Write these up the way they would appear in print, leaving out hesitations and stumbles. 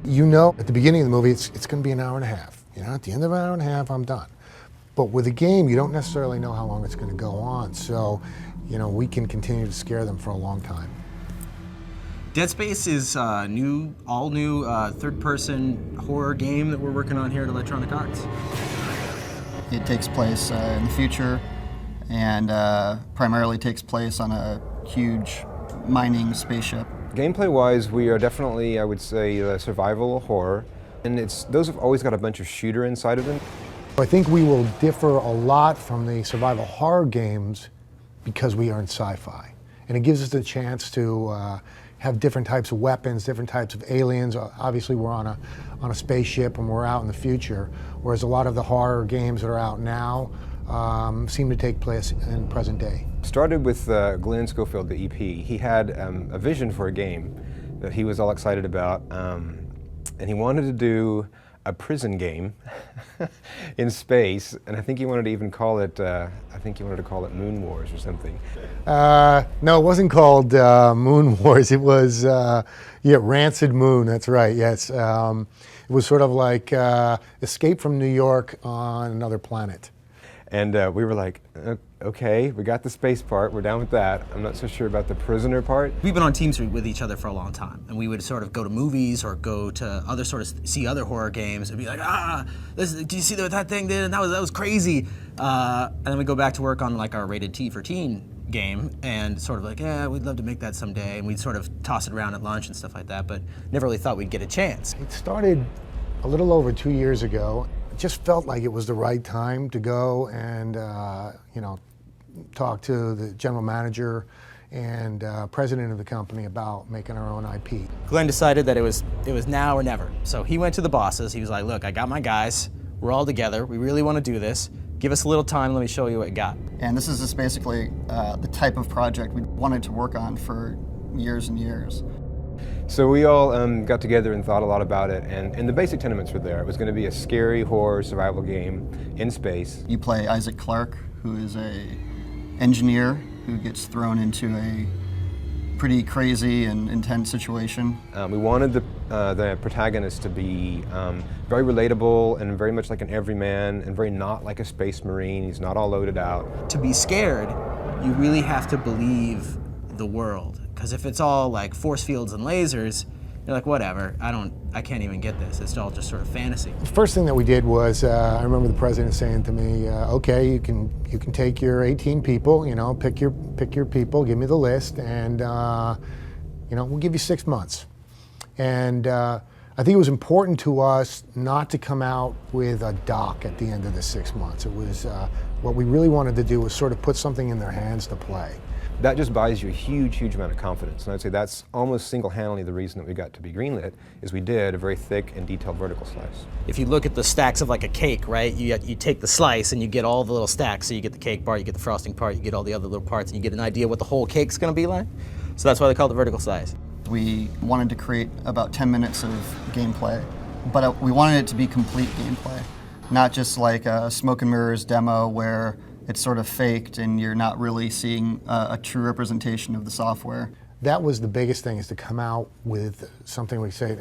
You know, at the beginning of the movie, it's going to be an hour and a half. You know, at the end of an hour and a half, I'm done. But with a game, you don't necessarily know how long it's going to go on. So, you know, we can continue to scare them for a long time. Dead Space is a all new third-person horror game that we're working on here at Electronic Arts. It takes place in the future and primarily takes place on a huge mining spaceship. Gameplay-wise, we are definitely, I would say, survival horror. And those have always got a bunch of shooter inside of them. I think we will differ a lot from the survival horror games because we are in sci-fi. And it gives us the chance to have different types of weapons, different types of aliens. Obviously, we're on a spaceship and we're out in the future, whereas a lot of the horror games that are out now seem to take place in present day. Started with Glenn Schofield, the EP. He had a vision for a game that he was all excited about, and he wanted to do a prison game in space, and I think he wanted to even call it, Moon Wars or something. No, it wasn't called Moon Wars. It was, Rancid Moon, that's right, yes. It was sort of like Escape from New York on another planet. And we were like, okay, we got the space part, we're down with that. I'm not so sure about the prisoner part. We've been on teams with each other for a long time, and we would sort of go to movies or go to other see other horror games and be like, do you see what that thing did? And that was crazy. And then we go back to work on like our rated T for teen game and sort of like, yeah, we'd love to make that someday. And we'd sort of toss it around at lunch and stuff like that, but never really thought we'd get a chance. It started a little over 2 years ago. It just felt like it was the right time to go and, talk to the general manager and president of the company about making our own IP. Glenn decided that it was now or never. So he went to the bosses. He was like, look, I got my guys. We're all together. We really want to do this. Give us a little time. Let me show you what you got. And this is just basically the type of project we wanted to work on for years and years. So we all got together and thought a lot about it, and the basic tenements were there. It was going to be a scary horror survival game in space. You play Isaac Clarke, who is a engineer who gets thrown into a pretty crazy and intense situation. We wanted the protagonist to be very relatable and very much like an everyman and very not like a space marine. He's not all loaded out. To be scared, you really have to believe the world. Because if it's all like force fields and lasers, you're like, whatever, I can't even get this. It's all just sort of fantasy. The first thing that we did was, I remember the president saying to me, okay, you can take your 18 people, pick your people, give me the list, and we'll give you 6 months. And I think it was important to us not to come out with a doc at the end of the 6 months. It was, what we really wanted to do was sort of put something in their hands to play. That just buys you a huge, huge amount of confidence. And I'd say that's almost single-handedly the reason that we got to be greenlit, is we did a very thick and detailed vertical slice. If you look at the stacks of like a cake, right? You take the slice and you get all the little stacks. So you get the cake part, you get the frosting part, you get all the other little parts, and you get an idea what the whole cake's gonna be like. So that's why they call it the vertical slice. We wanted to create about 10 minutes of gameplay, but we wanted it to be complete gameplay. Not just like a smoke and mirrors demo where it's sort of faked and you're not really seeing a true representation of the software. That was the biggest thing, is to come out with something we say,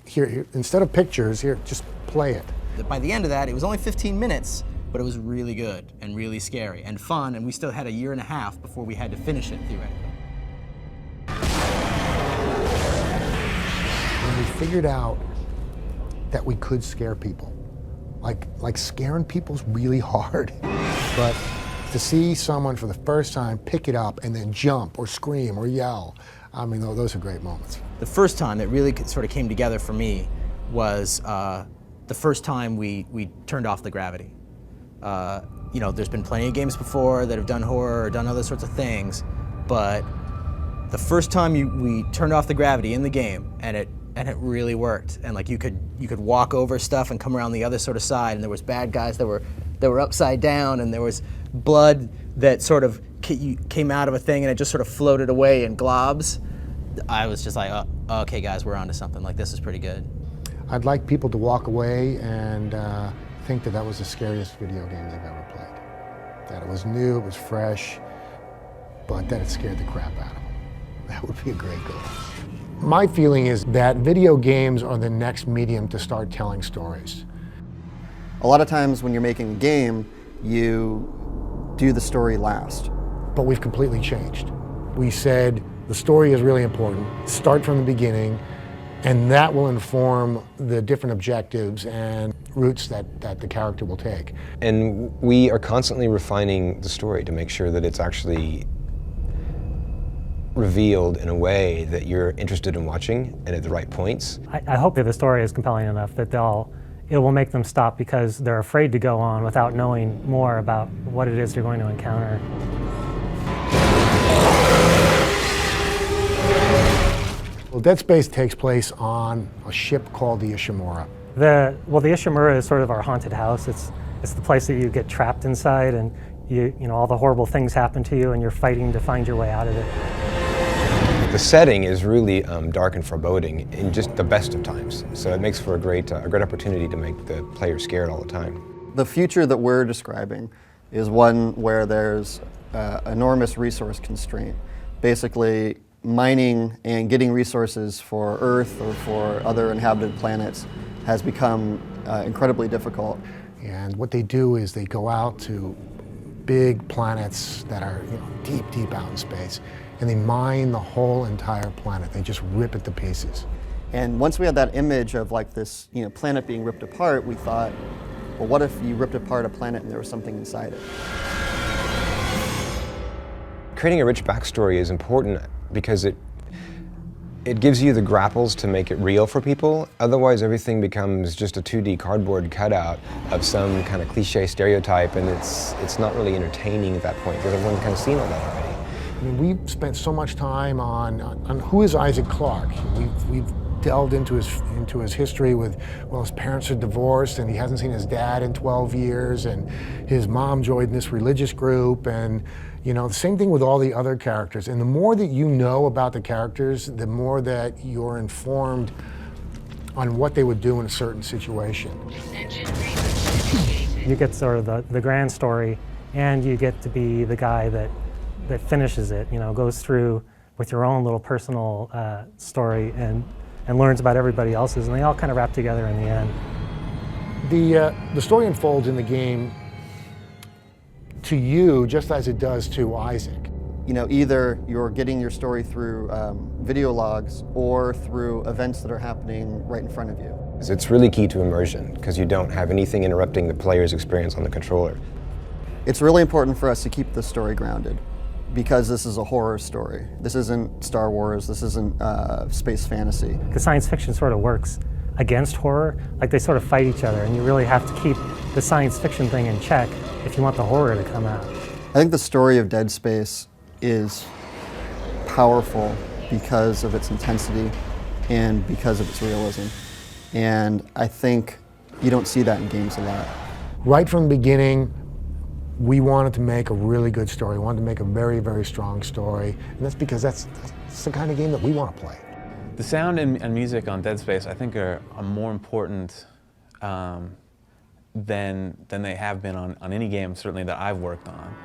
here instead of pictures, here, just play it. By the end of that, it was only 15 minutes, but it was really good and really scary and fun, and we still had a year and a half before we had to finish it, theoretically. When we figured out that we could scare people, like scaring people's really hard. But to see someone for the first time pick it up and then jump or scream or yell, I mean, those are great moments. The first time that really sort of came together for me was the first time we turned off the gravity. There's been plenty of games before that have done horror or done other sorts of things, but the first time we turned off the gravity in the game, and it really worked. And like you could walk over stuff and come around the other sort of side, and there was bad guys that were upside down, and there was blood that sort of came out of a thing and it just sort of floated away in globs. I was just like, oh, okay guys, we're onto something. Like, this is pretty good. I'd like people to walk away and think that was the scariest video game they've ever played. That it was new, it was fresh, but that it scared the crap out of them. That would be a great goal. My feeling is that video games are the next medium to start telling stories. A lot of times when you're making a game, you do the story last. But we've completely changed. We said the story is really important. Start from the beginning, and that will inform the different objectives and routes that the character will take. And we are constantly refining the story to make sure that it's actually revealed in a way that you're interested in watching and at the right points. I hope that the story is compelling enough that it will make them stop because they're afraid to go on without knowing more about what it is they're going to encounter. Well, Dead Space takes place on a ship called the Ishimura. The Ishimura is sort of our haunted house. It's the place that you get trapped inside, and you know all the horrible things happen to you, and you're fighting to find your way out of it. The setting is really dark and foreboding in just the best of times, so it makes for a great opportunity to make the player scared all the time. The future that we're describing is one where there's enormous resource constraint. Basically, mining and getting resources for Earth or for other inhabited planets has become incredibly difficult. And what they do is they go out to big planets that are deep, deep out in space, and they mine the whole entire planet. They just rip it to pieces. And once we had that image of like this planet being ripped apart, we thought, well, what if you ripped apart a planet and there was something inside it? Creating a rich backstory is important because it gives you the grapples to make it real for people. Otherwise, everything becomes just a 2D cardboard cutout of some kind of cliche stereotype, and it's not really entertaining at that point because everyone's kind of seen all that already. I mean, we've spent so much time on who is Isaac Clarke. We've delved into his history with, well, his parents are divorced and he hasn't seen his dad in 12 years, and his mom joined this religious group, and the same thing with all the other characters. And the more that you know about the characters, the more that you're informed on what they would do in a certain situation. You get sort of the grand story, and you get to be the guy that finishes it, goes through with your own little personal story and learns about everybody else's, and they all kind of wrap together in the end. The story unfolds in the game to you just as it does to Isaac. Either you're getting your story through video logs or through events that are happening right in front of you. It's really key to immersion because you don't have anything interrupting the player's experience on the controller. It's really important for us to keep the story grounded because this is a horror story. This isn't Star Wars, this isn't space fantasy. Because science fiction sort of works against horror, like they sort of fight each other, and you really have to keep the science fiction thing in check if you want the horror to come out. I think the story of Dead Space is powerful because of its intensity and because of its realism. And I think you don't see that in games a lot. Right from the beginning, we wanted to make a really good story. We wanted to make a very, very strong story. And that's because that's the kind of game that we want to play. The sound and music on Dead Space, I think, are more important than they have been on any game, certainly that I've worked on.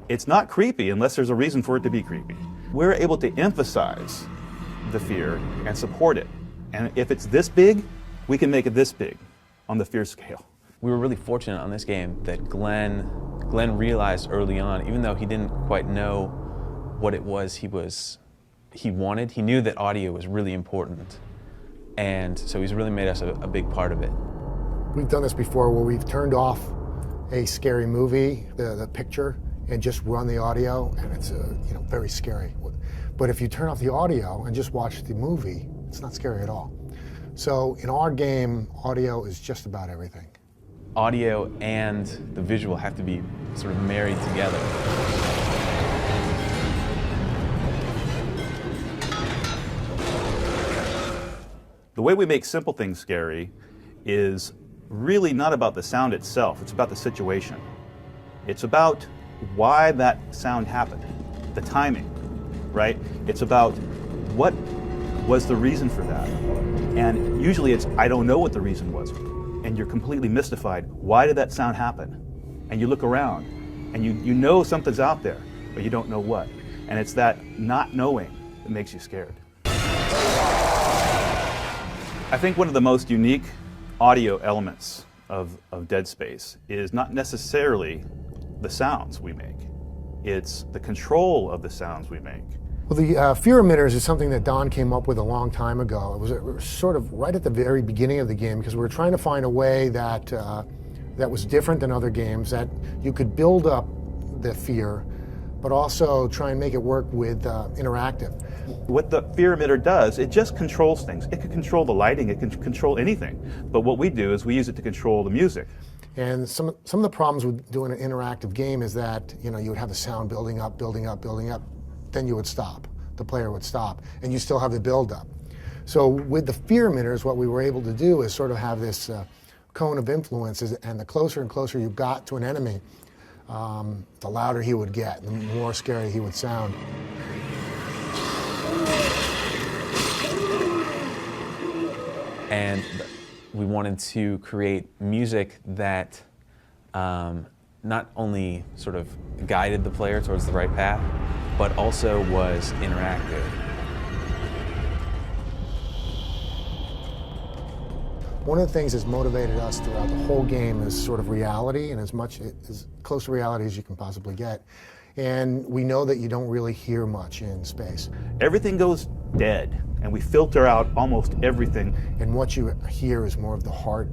It's not creepy unless there's a reason for it to be creepy. We're able to emphasize the fear and support it. And if it's this big, we can make it this big on the fear scale. We were really fortunate on this game that Glenn realized early on, even though he didn't quite know what it was he wanted, he knew that audio was really important. And so he's really made us a big part of it. We've done this before where we've turned off a scary movie, the picture, and just run the audio, and it's very scary. But if you turn off the audio and just watch the movie, it's not scary at all. So in our game, audio is just about everything. Audio and the visual have to be sort of married together. The way we make simple things scary is really not about the sound itself, it's about the situation. It's about why that sound happened, the timing, right? It's about what was the reason for that. And usually it's, I don't know what the reason was. And you're completely mystified. Why did that sound happen? and you look around, and you know something's out there, but you don't know what. And it's that not knowing that makes you scared. I think one of the most unique audio elements of Dead Space is not necessarily the sounds we make. It's the control of the sounds we make. Well, the fear emitters is something that Don came up with a long time ago. It was sort of right at the very beginning of the game because we were trying to find a way that that was different than other games, that you could build up the fear, but also try and make it work with interactive. What the fear emitter does, it just controls things. It can control the lighting, it can control anything. But what we do is we use it to control the music. And some of the problems with doing an interactive game is that you would have the sound building up, then you would stop. The player would stop, and you still have the build up. So with the fear emitters, what we were able to do is sort of have this cone of influences, and the closer and closer you got to an enemy, the louder he would get, the more scary he would sound. And we wanted to create music that not only sort of guided the player towards the right path, but also was interactive. One of the things that's motivated us throughout the whole game is sort of reality, and as close to reality as you can possibly get. And we know that you don't really hear much in space. Everything goes dead, and we filter out almost everything. And what you hear is more of the heart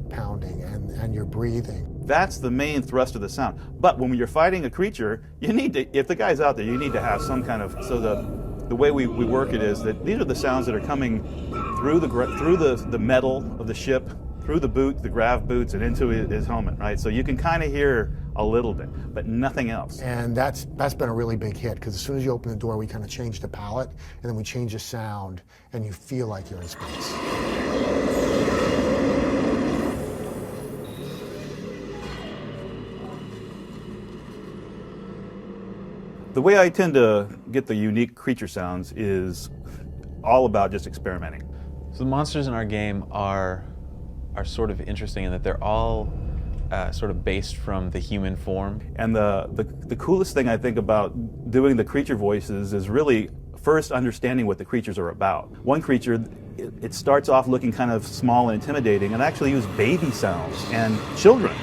pounding and your breathing. That's the main thrust of the sound. But when you're fighting a creature, you need to, if the guy's out there, you need to have some kind of, so the way we work it is that these are the sounds that are coming through the metal of the ship, through the boot, the grav boots, and into his helmet, right? So you can kind of hear a little bit, but nothing else. And that's been a really big hit, because as soon as you open the door, we kind of change the palette, and then we change the sound, and you feel like you're in space. The way I tend to get the unique creature sounds is all about just experimenting. So the monsters in our game are sort of interesting in that they're all sort of based from the human form. And the coolest thing I think about doing the creature voices is really first understanding what the creatures are about. One creature, it starts off looking kind of small and intimidating, and actually use baby sounds and children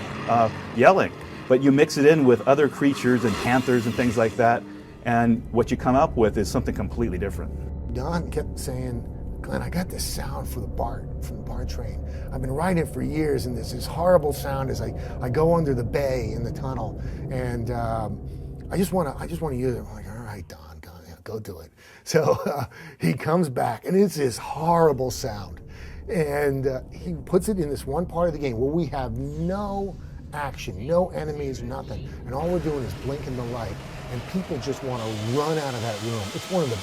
yelling. But you mix it in with other creatures and panthers and things like that, and what you come up with is something completely different. Don kept saying, Glenn, I got this sound from the BART train. I've been writing it for years, and there's this horrible sound as I go under the bay in the tunnel, and I just want to use it. I'm like, all right, Don, go do it. So he comes back, and it's this horrible sound, and he puts it in this one part of the game where we have no action, no enemies, nothing, and all we're doing is blinking the light, and people just want to run out of that room. It's one of the,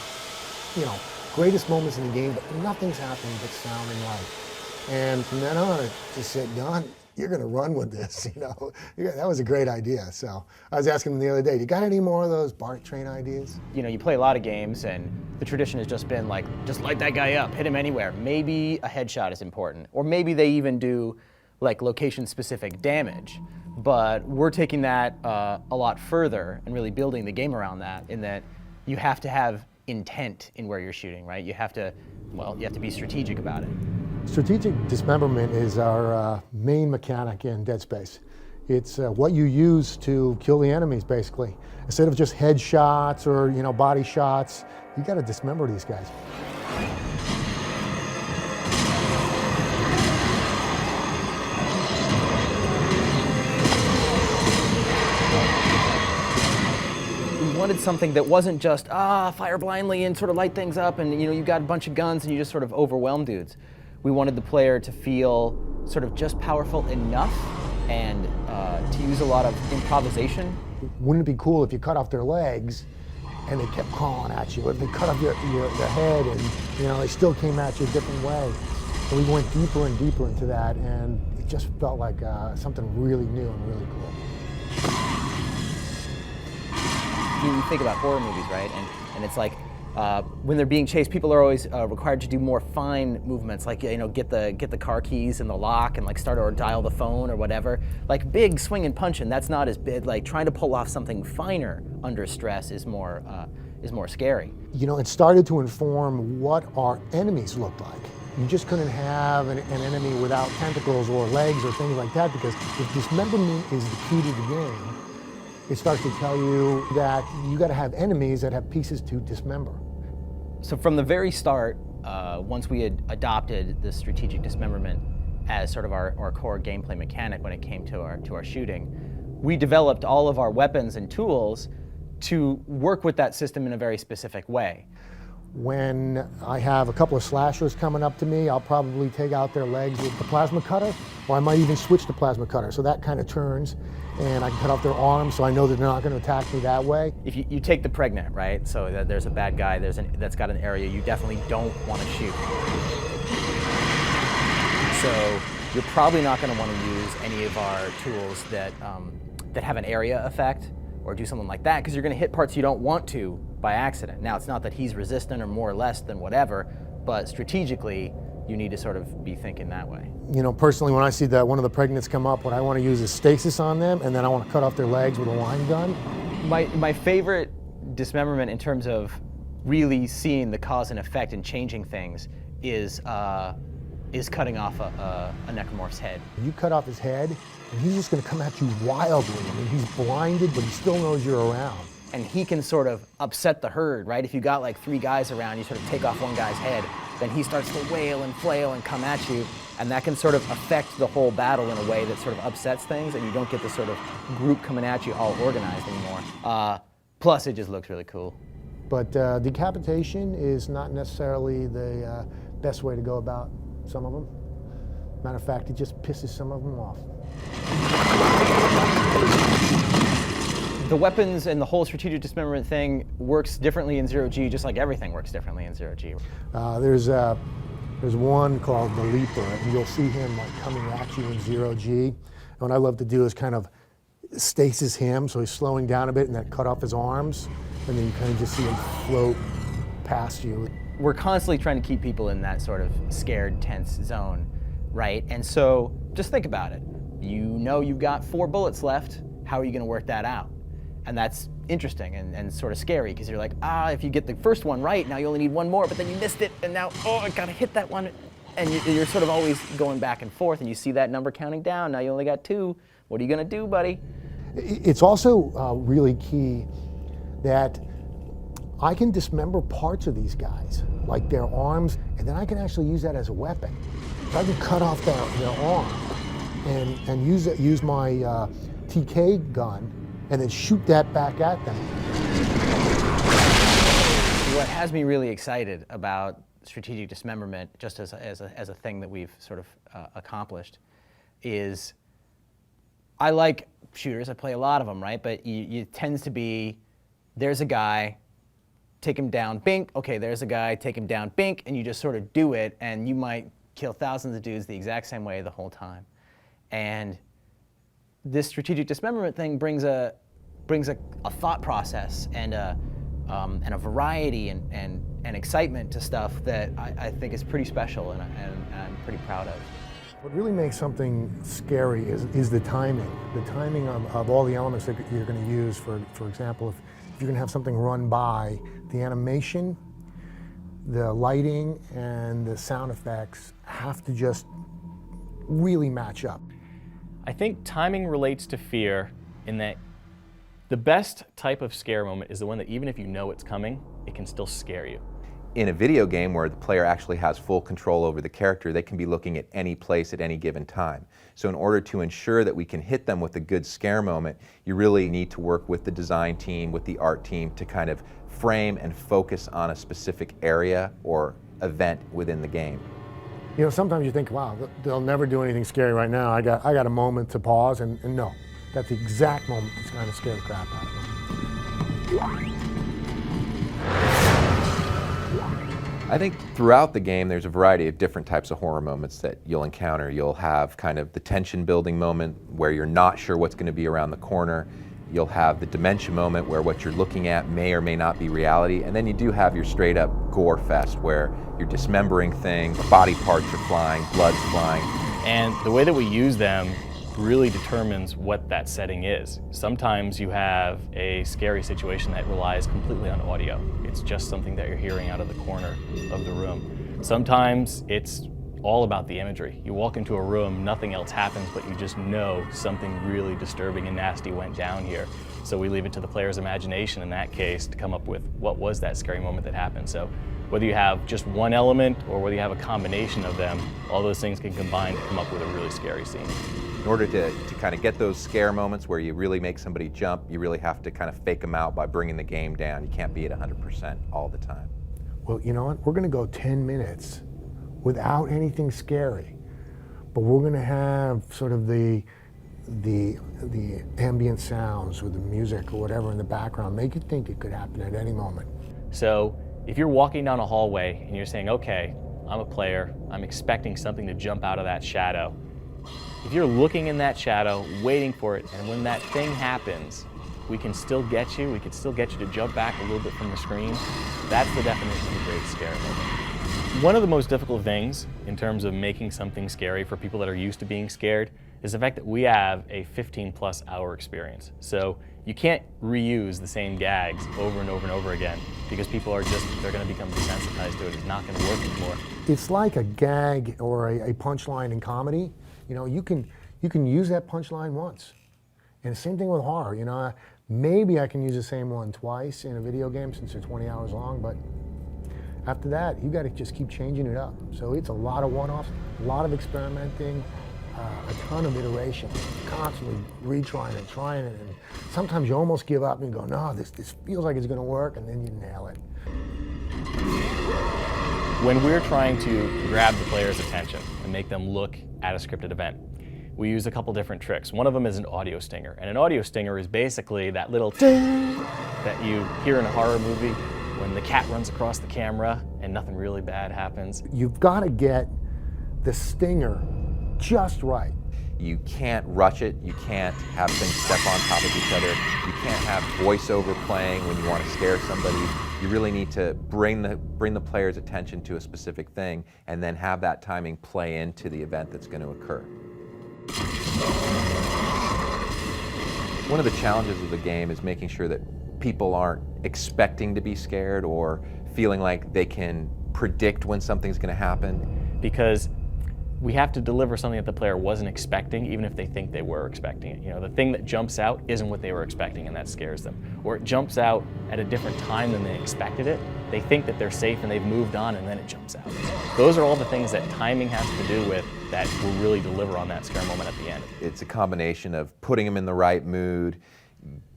greatest moments in the game, but nothing's happening but sound and light. And from then on, I just said, Don, you're going to run with this. That was a great idea. So I was asking him the other day, you got any more of those BART train ideas? You play a lot of games, and the tradition has just been like, just light that guy up, hit him anywhere. Maybe a headshot is important, or maybe they even do like location-specific damage. But we're taking that a lot further and really building the game around that, in that you have to have intent in where you're shooting, right? You have to be strategic about it. Strategic dismemberment is our main mechanic in Dead Space. It's what you use to kill the enemies, basically. Instead of just headshots or body shots, you got to dismember these guys. Wanted something that wasn't just fire blindly and sort of light things up, and you got a bunch of guns and you just sort of overwhelm dudes. We wanted the player to feel sort of just powerful enough and to use a lot of improvisation. Wouldn't it be cool if you cut off their legs and they kept crawling at you? If they cut off their head and they still came at you a different way. So we went deeper and deeper into that, and it just felt like something really new and really cool. You think about horror movies, right? And it's like When they're being chased, people are always required to do more fine movements, like get the car keys in the lock and like start or dial the phone or whatever. Like big swing and punching, that's not as big. Like trying to pull off something finer under stress is more scary. You know, it started to inform what our enemies looked like. You just couldn't have an enemy without tentacles or legs or things like that, because if dismemberment is the key to the game, it starts to tell you that you got to have enemies that have pieces to dismember. So from the very start, once we had adopted the strategic dismemberment as sort of our core gameplay mechanic when it came to our shooting, we developed all of our weapons and tools to work with that system in a very specific way. When I have a couple of slashers coming up to me, I'll probably take out their legs with the plasma cutter, or I might even switch to plasma cutter. So that kind of turns, and I can cut off their arms, so I know that they're not going to attack me that way. If you take the pregnant, right? So that there's a bad guy, that's got an area you definitely don't want to shoot. So you're probably not going to want to use any of our tools that have an area effect, or do something like that, because you're going to hit parts you don't want to by accident. Now, it's not that he's resistant or more or less than whatever, but strategically, you need to sort of be thinking that way. You know, personally, when I see that one of the pregnants come up, what I want to use is stasis on them, and then I want to cut off their legs with a line gun. My favorite dismemberment in terms of really seeing the cause and effect and changing things is cutting off a Necromorph's head. You cut off his head, and he's just going to come at you wildly. I mean, he's blinded, but he still knows you're around. And he can sort of upset the herd, right? If you got like 3 guys around, you sort of take off one guy's head, then he starts to wail and flail and come at you, and that can sort of affect the whole battle in a way that sort of upsets things, and you don't get this sort of group coming at you all organized anymore. Plus, it just looks really cool. But decapitation is not necessarily the best way to go about some of them. Matter of fact, it just pisses some of them off. The weapons and the whole strategic dismemberment thing works differently in 0G, just like everything works differently in 0G. There's one called the Leaper, and you'll see him like coming at you in 0G. And what I love to do is kind of stasis him, so he's slowing down a bit, and then cut off his arms, and then you kind of just see him float past you. We're constantly trying to keep people in that sort of scared, tense zone, right? And so just think about it. You know you've got 4 bullets left. How are you going to work that out? And that's interesting and sort of scary, because you're like, if you get the first one right, now you only need 1 more, but then you missed it, and now, I gotta hit that one. And you're sort of always going back and forth, and you see that number counting down. Now you only got 2. What are you gonna do, buddy? It's also really key that I can dismember parts of these guys, like their arms, and then I can actually use that as a weapon. So I can cut off their arm and use my TK gun, and then shoot that back at them. What has me really excited about strategic dismemberment, just as a thing that we've sort of accomplished, is I like shooters. I play a lot of them, right? But it tends to be, there's a guy, take him down, bink. Okay, there's a guy, take him down, bink, and you just sort of do it, and you might kill thousands of dudes the exact same way the whole time. And this strategic dismemberment thing brings a thought process and a variety and excitement to stuff that I think is pretty special, and I'm pretty proud of. What really makes something scary is the timing. The timing of all the elements that you're going to use. For example, if you're going to have something run by, the animation, the lighting, and the sound effects have to just really match up. I think timing relates to fear in that the best type of scare moment is the one that even if you know it's coming, it can still scare you. In a video game where the player actually has full control over the character, they can be looking at any place at any given time. So in order to ensure that we can hit them with a good scare moment, you really need to work with the design team, with the art team, to kind of frame and focus on a specific area or event within the game. You know, sometimes you think, wow, they'll never do anything scary right now. I got a moment to pause, and no. That's the exact moment that's going to scare the crap out of me. I think throughout the game there's a variety of different types of horror moments that you'll encounter. You'll have kind of the tension building moment where you're not sure what's going to be around the corner. You'll have the dementia moment where what you're looking at may or may not be reality, and then you do have your straight up gore fest where you're dismembering things, body parts are flying, blood's flying. And the way that we use them really determines what that setting is. Sometimes you have a scary situation that relies completely on audio. It's just something that you're hearing out of the corner of the room. Sometimes it's all about the imagery. You walk into a room, nothing else happens, but you just know something really disturbing and nasty went down here. So we leave it to the player's imagination in that case to come up with what was that scary moment that happened. So whether you have just one element or whether you have a combination of them, all those things can combine to come up with a really scary scene. In order to kind of get those scare moments where you really make somebody jump, you really have to kind of fake them out by bringing the game down. You can't be at 100% all the time. Well, you know what? We're going to go 10 minutes without anything scary, but we're going to have sort of the ambient sounds with the music or whatever in the background, make you think it could happen at any moment. So if you're walking down a hallway and you're saying, okay, I'm a player, I'm expecting something to jump out of that shadow. If you're looking in that shadow, waiting for it, and when that thing happens, we can still get you, we can still get you to jump back a little bit from the screen. That's the definition of a great scare moment. One of the most difficult things in terms of making something scary for people that are used to being scared is the fact that we have a 15+ hour experience. So you can't reuse the same gags over and over and over again because people are they're going to become desensitized to it. It's not going to work anymore. It's like a gag or a punchline in comedy. You know, you can use that punchline once. And the same thing with horror. You know, maybe I can use the same one twice in a video game since they're 20 hours long, but after that, you got to just keep changing it up. So it's a lot of one-offs, a lot of experimenting, a ton of iteration, constantly retrying it, trying it, and sometimes you almost give up and go, no, this feels like it's going to work, and then you nail it. When we're trying to grab the player's attention and make them look at a scripted event, we use a couple different tricks. One of them is an audio stinger, and an audio stinger is basically that little ding that you hear in a horror movie when the cat runs across the camera and nothing really bad happens. You've got to get the stinger just right. You can't rush it. You can't have things step on top of each other. You can't have voiceover playing when you want to scare somebody. You really need to bring the player's attention to a specific thing and then have that timing play into the event that's going to occur. One of the challenges of the game is making sure that people aren't expecting to be scared or feeling like they can predict when something's going to happen. Because we have to deliver something that the player wasn't expecting, even if they think they were expecting it. You know, the thing that jumps out isn't what they were expecting, and that scares them. Or it jumps out at a different time than they expected it. They think that they're safe and they've moved on, and then it jumps out. Those are all the things that timing has to do with that will really deliver on that scare moment at the end. It's a combination of putting them in the right mood,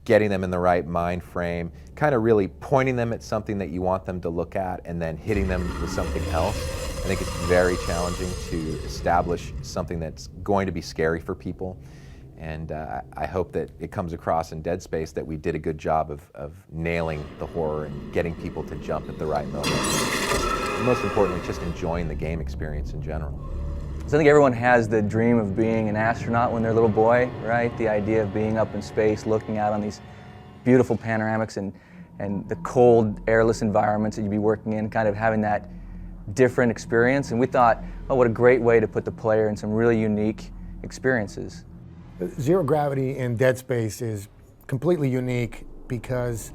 getting them in the right mind frame, kind of really pointing them at something that you want them to look at and then hitting them with something else. I think it's very challenging to establish something that's going to be scary for people. And I hope that it comes across in Dead Space that we did a good job of nailing the horror and getting people to jump at the right moment. And most importantly, just enjoying the game experience in general. So I think everyone has the dream of being an astronaut when they're a little boy, right? The idea of being up in space, looking out on these beautiful panoramics and the cold, airless environments that you'd be working in, kind of having that different experience. And we thought, oh, what a great way to put the player in some really unique experiences. Zero gravity in Dead Space is completely unique because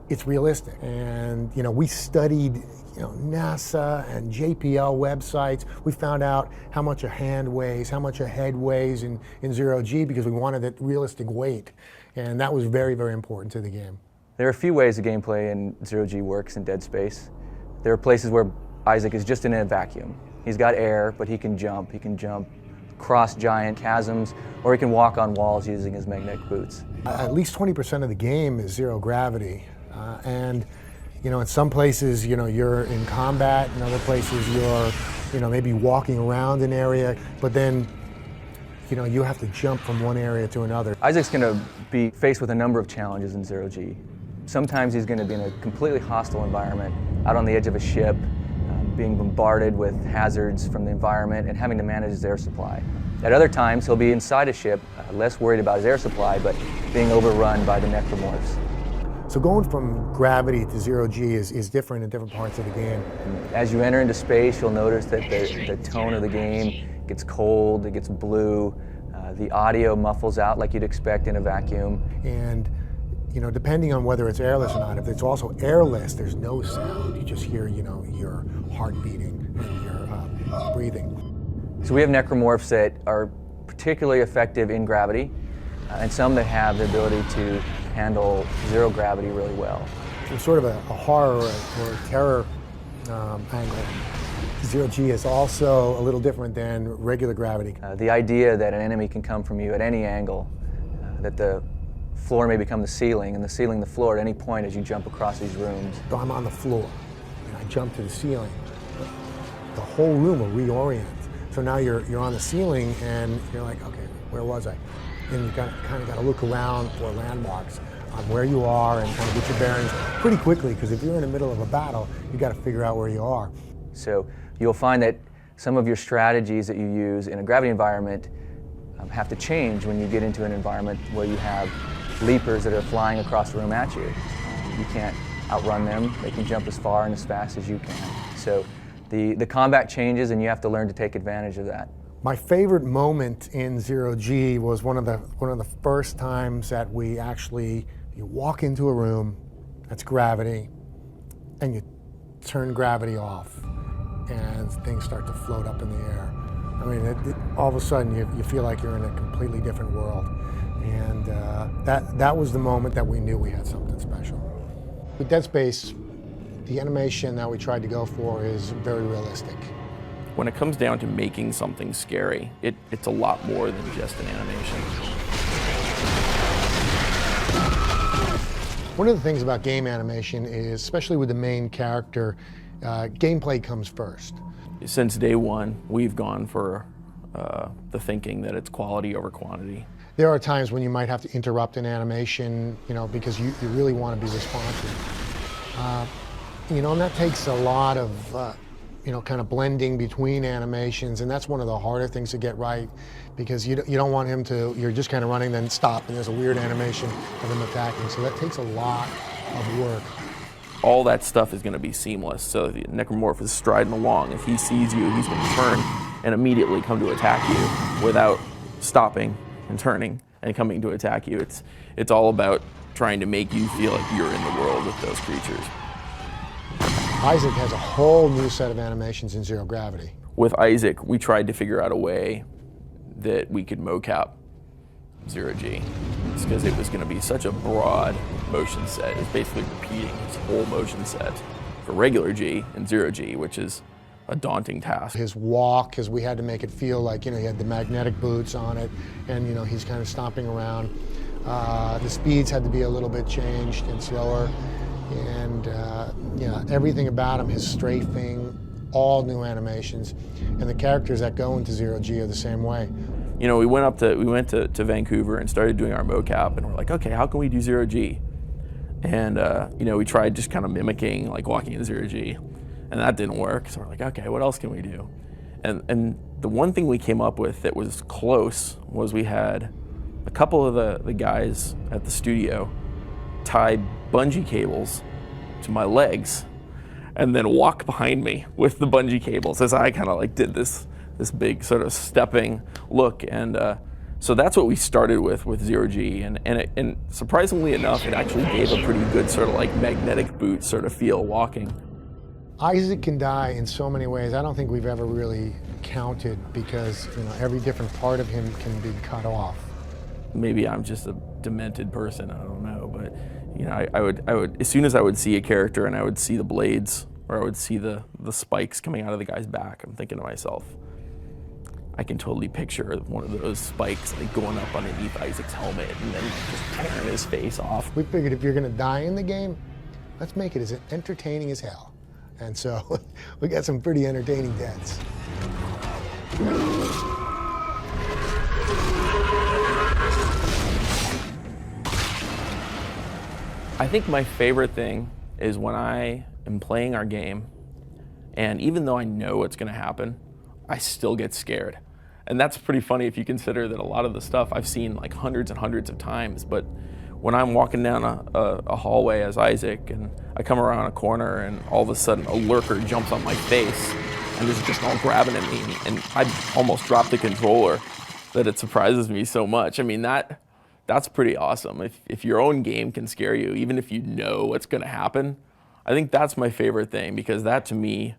it's realistic. And, you know, we studied, NASA and JPL websites. We found out how much a hand weighs, how much a head weighs in Zero G because we wanted that realistic weight. And that was very, very important to the game. There are a few ways the gameplay in Zero G works in Dead Space. There are places where Isaac is just in a vacuum. He's got air, but he can jump. He can jump across giant chasms, or he can walk on walls using his magnetic boots. At least 20% of the game is zero gravity. And in some places, you're in combat. In other places, you're, maybe walking around an area. But then, you have to jump from one area to another. Isaac's going to be faced with a number of challenges in Zero G. Sometimes he's going to be in a completely hostile environment, out on the edge of a ship, being bombarded with hazards from the environment and having to manage his air supply. At other times, he'll be inside a ship, less worried about his air supply, but being overrun by the Necromorphs. So going from gravity to zero-G is different in different parts of the game. As you enter into space, you'll notice that the tone of the game gets cold, it gets blue, the audio muffles out like you'd expect in a vacuum. And you know, depending on whether it's airless or not, if it's also airless, there's no sound. You just hear, you know, your heart beating and your breathing. So we have Necromorphs that are particularly effective in gravity, and some that have the ability to handle zero gravity really well. From sort of a horror or terror angle, zero-G is also a little different than regular gravity. The idea that an enemy can come from you at any angle, that the floor may become the ceiling, and the ceiling the floor at any point as you jump across these rooms. So I'm on the floor, and I jump to the ceiling. The whole room will reorient. So now you're on the ceiling, and you're like, okay, where was I? And you kind of got to look around for landmarks on where you are and kind of get your bearings pretty quickly, because if you're in the middle of a battle, you got to figure out where you are. So you'll find that some of your strategies that you use in a gravity environment have to change when you get into an environment where you have leapers that are flying across the room at you. You can't outrun them. They can jump as far and as fast as you can. So the combat changes, and you have to learn to take advantage of that. My favorite moment in zero-G was one of the first times that you walk into a room that's gravity, and you turn gravity off, and things start to float up in the air. I mean, all of a sudden you feel like you're in a completely different world, and that was the moment that we knew we had something special. With Dead Space, the animation that we tried to go for is very realistic. When it comes down to making something scary, it's a lot more than just an animation. One of the things about game animation is, especially with the main character, gameplay comes first. Since day one, we've gone for the thinking that it's quality over quantity. There are times when you might have to interrupt an animation, you know, because you really want to be responsive. You know, and that takes a lot of you know, kind of blending between animations, and that's one of the harder things to get right, because you don't want him to, you're just kind of running, then stop, and there's a weird animation of him attacking, so that takes a lot of work. All that stuff is going to be seamless, so the Necromorph is striding along. If he sees you, he's going to turn and immediately come to attack you without stopping and turning and coming to attack you. It's all about trying to make you feel like you're in the world with those creatures. Isaac has a whole new set of animations in zero gravity. With Isaac, we tried to figure out a way that we could mocap zero-G. It's because it was going to be such a broad motion set. It's basically repeating his whole motion set for regular G and zero-G, which is a daunting task. His walk, because we had to make it feel like, you know, he had the magnetic boots on it, and, you know, he's kind of stomping around. The speeds had to be a little bit changed and slower. And yeah, everything about him, his strafing, all new animations, and the characters that go into zero-G are the same way. You know, we went to Vancouver and started doing our mocap, and we're like, okay, how can we do zero-G? And you know, we tried just kind of mimicking, like walking in zero-G, and that didn't work. So we're like, okay, what else can we do? And the one thing we came up with that was close was we had a couple of the guys at the studio tie bungee cables to my legs and then walk behind me with the bungee cables as I kind of like did this big sort of stepping look. And so that's what we started with zero-G, and surprisingly enough, it actually gave a pretty good sort of like magnetic boot sort of feel walking. Isaac can die in so many ways. I don't think we've ever really counted, because, you know, every different part of him can be cut off. Maybe I'm just a demented person, I don't know, but you know, I would as soon as I would see a character and I would see the blades, or I would see the spikes coming out of the guy's back, I'm thinking to myself, I can totally picture one of those spikes like going up underneath Isaac's helmet and then just tearing his face off. We figured if you're going to die in the game, let's make it as entertaining as hell. And so we got some pretty entertaining deaths. I think my favorite thing is when I am playing our game, and even though I know what's going to happen, I still get scared. And that's pretty funny if you consider that a lot of the stuff I've seen like hundreds and hundreds of times, but when I'm walking down a hallway as Isaac and I come around a corner and all of a sudden a lurker jumps on my face and is just all grabbing at me, and I almost dropped the controller, that it surprises me so much. I mean, that's pretty awesome. If your own game can scare you, even if you know what's gonna happen, I think that's my favorite thing, because that to me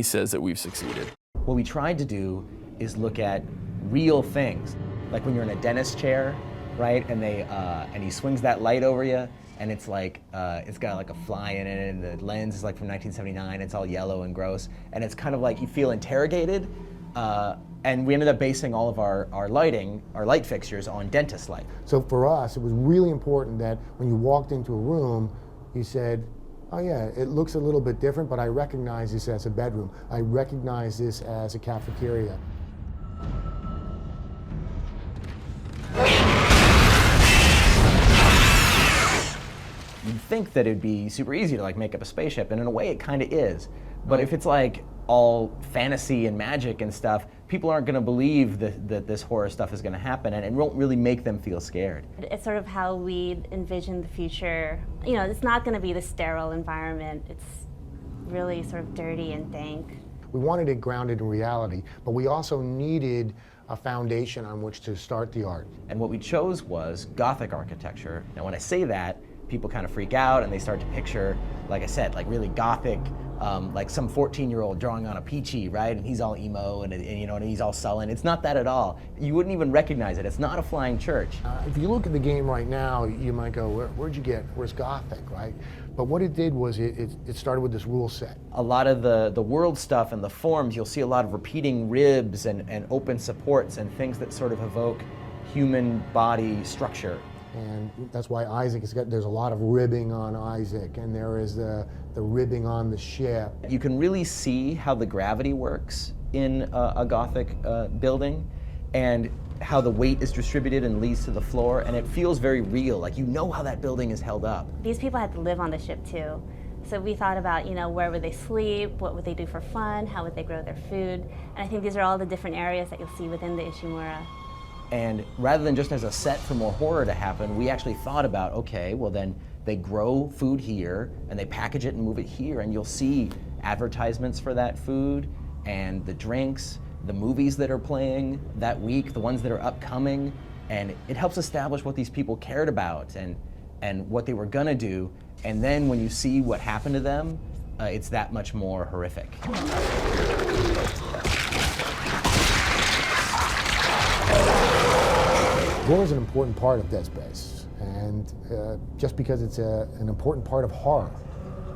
says that we've succeeded. What we tried to do is look at real things, like when you're in a dentist chair, right? And he swings that light over you, and it's like it's got like a fly in it, and the lens is like from 1979. It's all yellow and gross, and it's kind of like you feel interrogated. And we ended up basing all of our light fixtures on dentist light. So for us, it was really important that when you walked into a room, you said, oh yeah, it looks a little bit different, but I recognize this as a bedroom. I recognize this as a cafeteria. You'd think that it'd be super easy to like make up a spaceship, and in a way it kind of is. But if it's like all fantasy and magic and stuff, people aren't going to believe that this horror stuff is going to happen, and it won't really make them feel scared. It's sort of how we envision the future. You know, it's not going to be the sterile environment. It's really sort of dirty and dank. We wanted it grounded in reality, but we also needed a foundation on which to start the art. And what we chose was Gothic architecture. Now when I say that, people kind of freak out and they start to picture, like I said, like really Gothic, like some 14-year-old drawing on a peachy, right? And he's all emo and you know, and he's all sullen. It's not that at all. You wouldn't even recognize it. It's not a flying church. If you look at the game right now, you might go, where'd you get, where's Gothic, right? But what it did was it started with this rule set. A lot of the world stuff and the forms, you'll see a lot of repeating ribs and open supports and things that sort of evoke human body structure. And that's why Isaac has got, there's a lot of ribbing on Isaac, and there is the ribbing on the ship. You can really see how the gravity works in a Gothic building, and how the weight is distributed and leads to the floor, and it feels very real, like you know how that building is held up. These people had to live on the ship too. So we thought about, you know, where would they sleep, what would they do for fun, how would they grow their food, and I think these are all the different areas that you'll see within the Ishimura. And rather than just as a set for more horror to happen, we actually thought about, okay, well then they grow food here and they package it and move it here, and you'll see advertisements for that food and the drinks, the movies that are playing that week, the ones that are upcoming, and it helps establish what these people cared about and what they were gonna do, and then when you see what happened to them, it's that much more horrific. Gore is an important part of Dead Space, and just because it's an important part of horror.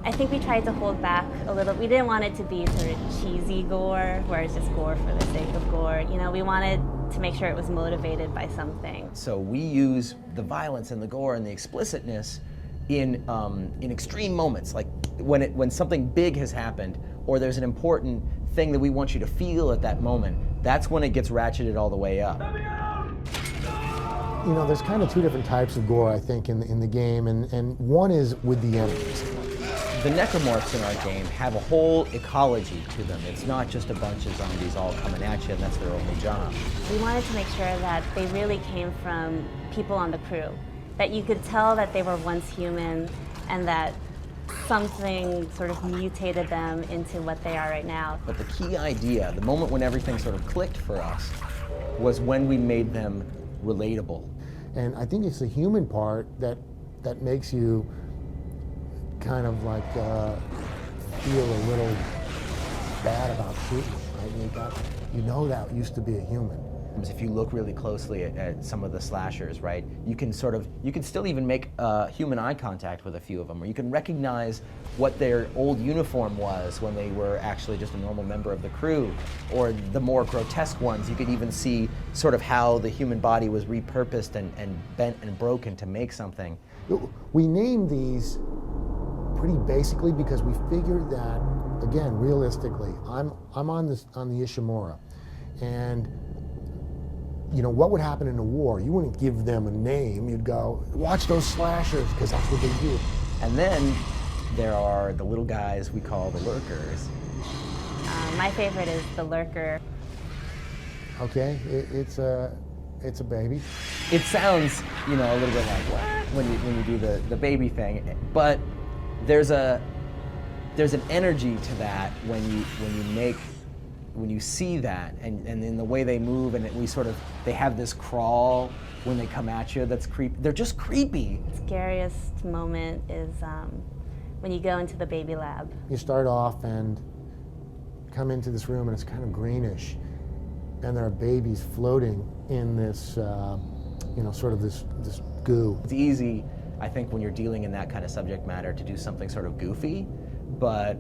I think we tried to hold back a little. We didn't want it to be sort of cheesy gore, where it's just gore for the sake of gore. You know, we wanted to make sure it was motivated by something. So we use the violence and the gore and the explicitness in extreme moments, like when something big has happened, or there's an important thing that we want you to feel at that moment. That's when it gets ratcheted all the way up. You know, there's kind of two different types of gore, I think, in the game, and one is with the enemies. The Necromorphs in our game have a whole ecology to them. It's not just a bunch of zombies all coming at you and that's their only job. We wanted to make sure that they really came from people on the crew, that you could tell that they were once human and that something sort of mutated them into what they are right now. But the key idea, the moment when everything sort of clicked for us, was when we made them relatable. And I think it's the human part that makes you kind of like feel a little bad about shooting, right? You know that used to be a human. If you look really closely at some of the slashers, right, you can still even make human eye contact with a few of them, or you can recognize what their old uniform was when they were actually just a normal member of the crew, or the more grotesque ones, you could even see sort of how the human body was repurposed and bent and broken to make something. We named these pretty basically because we figured that, again, realistically, I'm on the Ishimura, and you know, what would happen in a war? You wouldn't give them a name. You'd go, watch those slashers, because that's what they do. And then there are the little guys we call the lurkers. My favorite is the lurker. Okay, it's a baby. It sounds, a little bit like what when you do the baby thing, but there's an energy to that when you see that and in the way they move, and they have this crawl when they come at you. That's creepy. They're just creepy. The scariest moment is when you go into the baby lab. You start off and come into this room and it's kind of greenish, and there are babies floating in this, sort of this goo. It's easy, I think, when you're dealing in that kind of subject matter to do something sort of goofy, but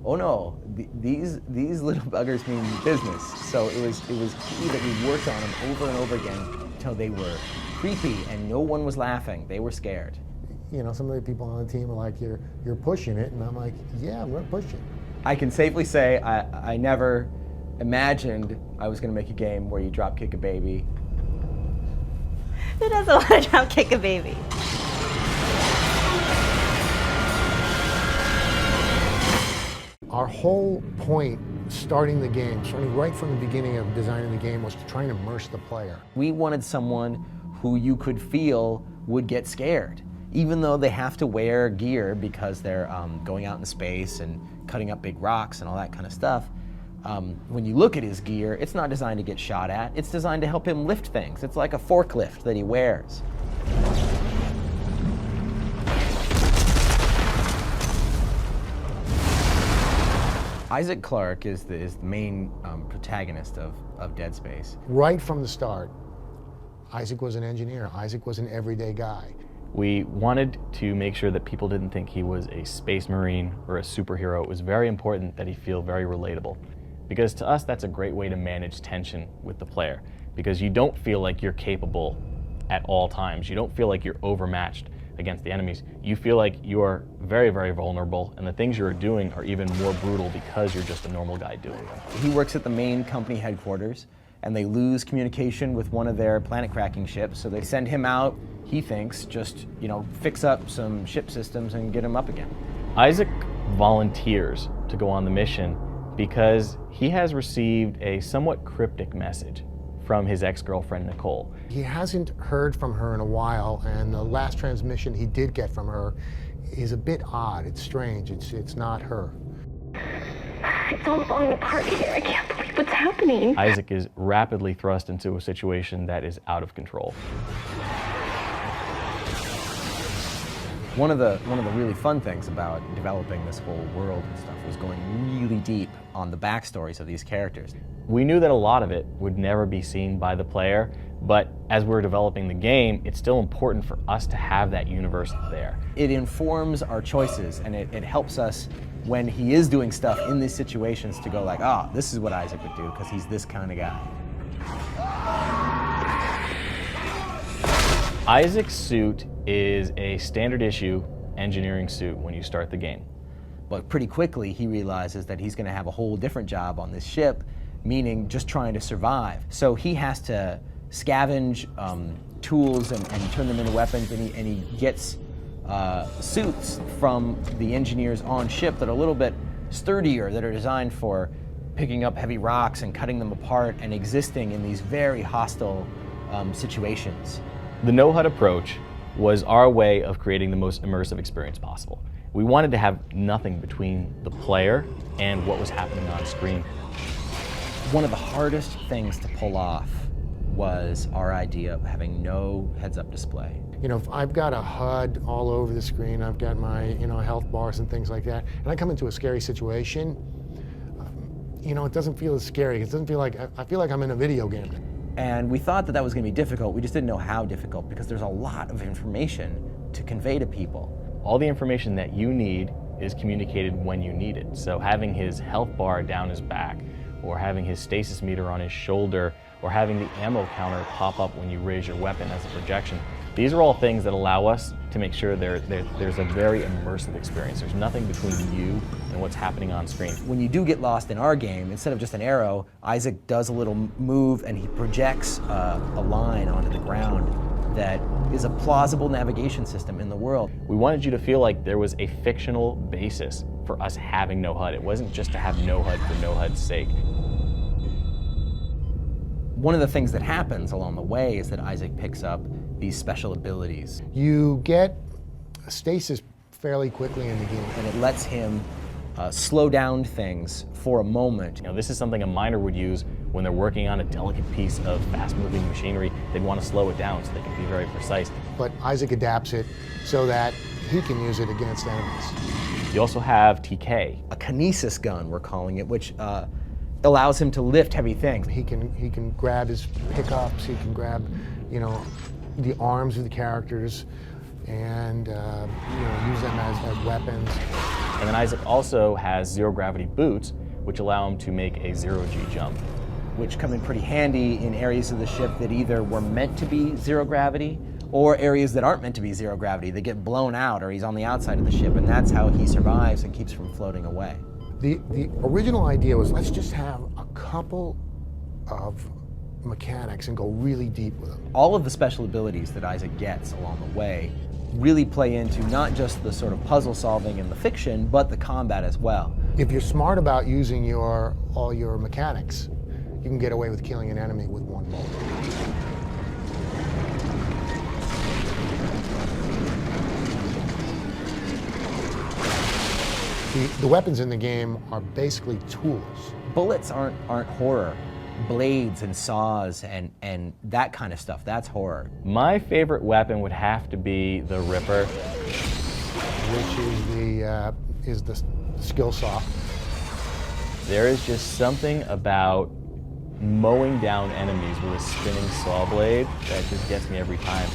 oh no, these little buggers mean business. So it was key that we worked on them over and over again until they were creepy and no one was laughing. They were scared. Some of the people on the team are like, you're pushing it, and I'm like, yeah, we're pushing. I can safely say I never imagined I was going to make a game where you drop kick a baby. Who doesn't want to drop kick a baby? Our whole point starting the game, starting right from the beginning of designing the game, was to try and immerse the player. We wanted someone who you could feel would get scared, even though they have to wear gear because they're going out in space and cutting up big rocks and all that kind of stuff. When you look at his gear, it's not designed to get shot at. It's designed to help him lift things. It's like a forklift that he wears. Isaac Clarke is the main protagonist of Dead Space. Right from the start, Isaac was an engineer. Isaac was an everyday guy. We wanted to make sure that people didn't think he was a space marine or a superhero. It was very important that he feel very relatable, because to us that's a great way to manage tension with the player, because you don't feel like you're capable at all times. You don't feel like you're overmatched against the enemies. You feel like you are very, very vulnerable, and the things you're doing are even more brutal because you're just a normal guy doing them. He works at the main company headquarters, and they lose communication with one of their planet cracking ships, so they send him out, he thinks, just, fix up some ship systems and get him up again. Isaac volunteers to go on the mission because he has received a somewhat cryptic message from his ex-girlfriend, Nicole. He hasn't heard from her in a while, and the last transmission he did get from her is a bit odd. It's strange. It's not her. It's all falling apart here. I can't believe what's happening. Isaac is rapidly thrust into a situation that is out of control. One of the really fun things about developing this whole world and stuff was going really deep on the backstories of these characters. We knew that a lot of it would never be seen by the player, but as we're developing the game, it's still important for us to have that universe there. It informs our choices, and it helps us when he is doing stuff in these situations to go like, this is what Isaac would do because he's this kind of guy. Isaac's suit is a standard issue engineering suit when you start the game. But pretty quickly he realizes that he's going to have a whole different job on this ship, meaning just trying to survive. So he has to scavenge tools and turn them into weapons, and he gets suits from the engineers on ship that are a little bit sturdier, that are designed for picking up heavy rocks and cutting them apart and existing in these very hostile situations. The No HUD approach was our way of creating the most immersive experience possible. We wanted to have nothing between the player and what was happening on screen. One of the hardest things to pull off was our idea of having no heads-up display. If I've got a HUD all over the screen, I've got my health bars and things like that, and I come into a scary situation, it doesn't feel as scary. It doesn't feel like, I feel like I'm in a video game. And we thought that was going to be difficult. We just didn't know how difficult, because there's a lot of information to convey to people. All the information that you need is communicated when you need it. So having his health bar down his back, or having his stasis meter on his shoulder, or having the ammo counter pop up when you raise your weapon as a projection, these are all things that allow us to make sure there's a very immersive experience. There's nothing between you and what's happening on screen. When you do get lost in our game, instead of just an arrow, Isaac does a little move and he projects a line onto the ground that is a plausible navigation system in the world. We wanted you to feel like there was a fictional basis for us having no HUD. It wasn't just to have no HUD for no HUD's sake. One of the things that happens along the way is that Isaac picks up these special abilities. You get stasis fairly quickly in the game. And it lets him slow down things for a moment. You know, this is something a miner would use when they're working on a delicate piece of fast-moving machinery. They'd want to slow it down so they can be very precise. But Isaac adapts it so that he can use it against enemies. You also have TK. A kinesis gun, we're calling it, which allows him to lift heavy things. He can grab his pickups, he can grab, you know, the arms of the characters and you know, use them as weapons. And then Isaac also has zero-gravity boots, which allow him to make a zero-G jump. Which come in pretty handy in areas of the ship that either were meant to be zero gravity or areas that aren't meant to be zero gravity. They get blown out or he's on the outside of the ship, and that's how he survives and keeps from floating away. The original idea was, let's just have a couple of mechanics and go really deep with them. All of the special abilities that Isaac gets along the way really play into not just the sort of puzzle solving and the fiction, but the combat as well. If you're smart about using all your mechanics, you can get away with killing an enemy with one bullet. The weapons in the game are basically tools. Bullets aren't horror. Blades and saws and that kind of stuff, that's horror. My favorite weapon would have to be the Ripper. Which is the skill saw. There is just something about mowing down enemies with a spinning saw blade that just gets me every time.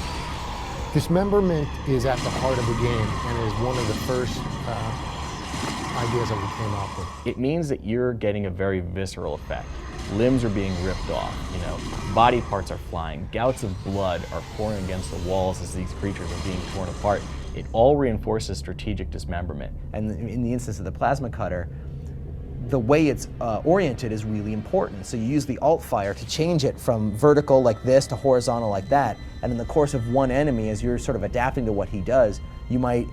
Dismemberment is at the heart of the game and is one of the first ideas that we came up with. It means that you're getting a very visceral effect. Limbs are being ripped off, you know, body parts are flying, gouts of blood are pouring against the walls as these creatures are being torn apart. It all reinforces strategic dismemberment. And in the instance of the plasma cutter, the way it's oriented is really important. So you use the alt fire to change it from vertical like this to horizontal like that. And in the course of one enemy, as you're sort of adapting to what he does, you might,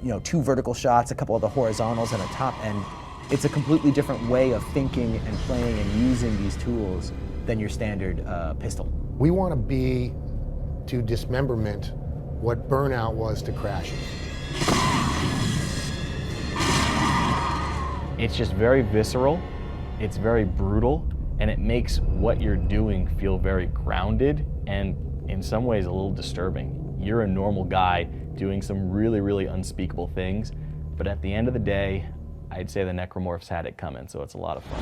you know, 2 vertical shots, a couple of the horizontals, and a top end. It's a completely different way of thinking and playing and using these tools than your standard pistol. We want to be to dismemberment what Burnout was to Crashing. It's just very visceral, it's very brutal, and it makes what you're doing feel very grounded and in some ways a little disturbing. You're a normal guy doing some really, really unspeakable things, but at the end of the day, I'd say the Necromorphs had it coming, so it's a lot of fun.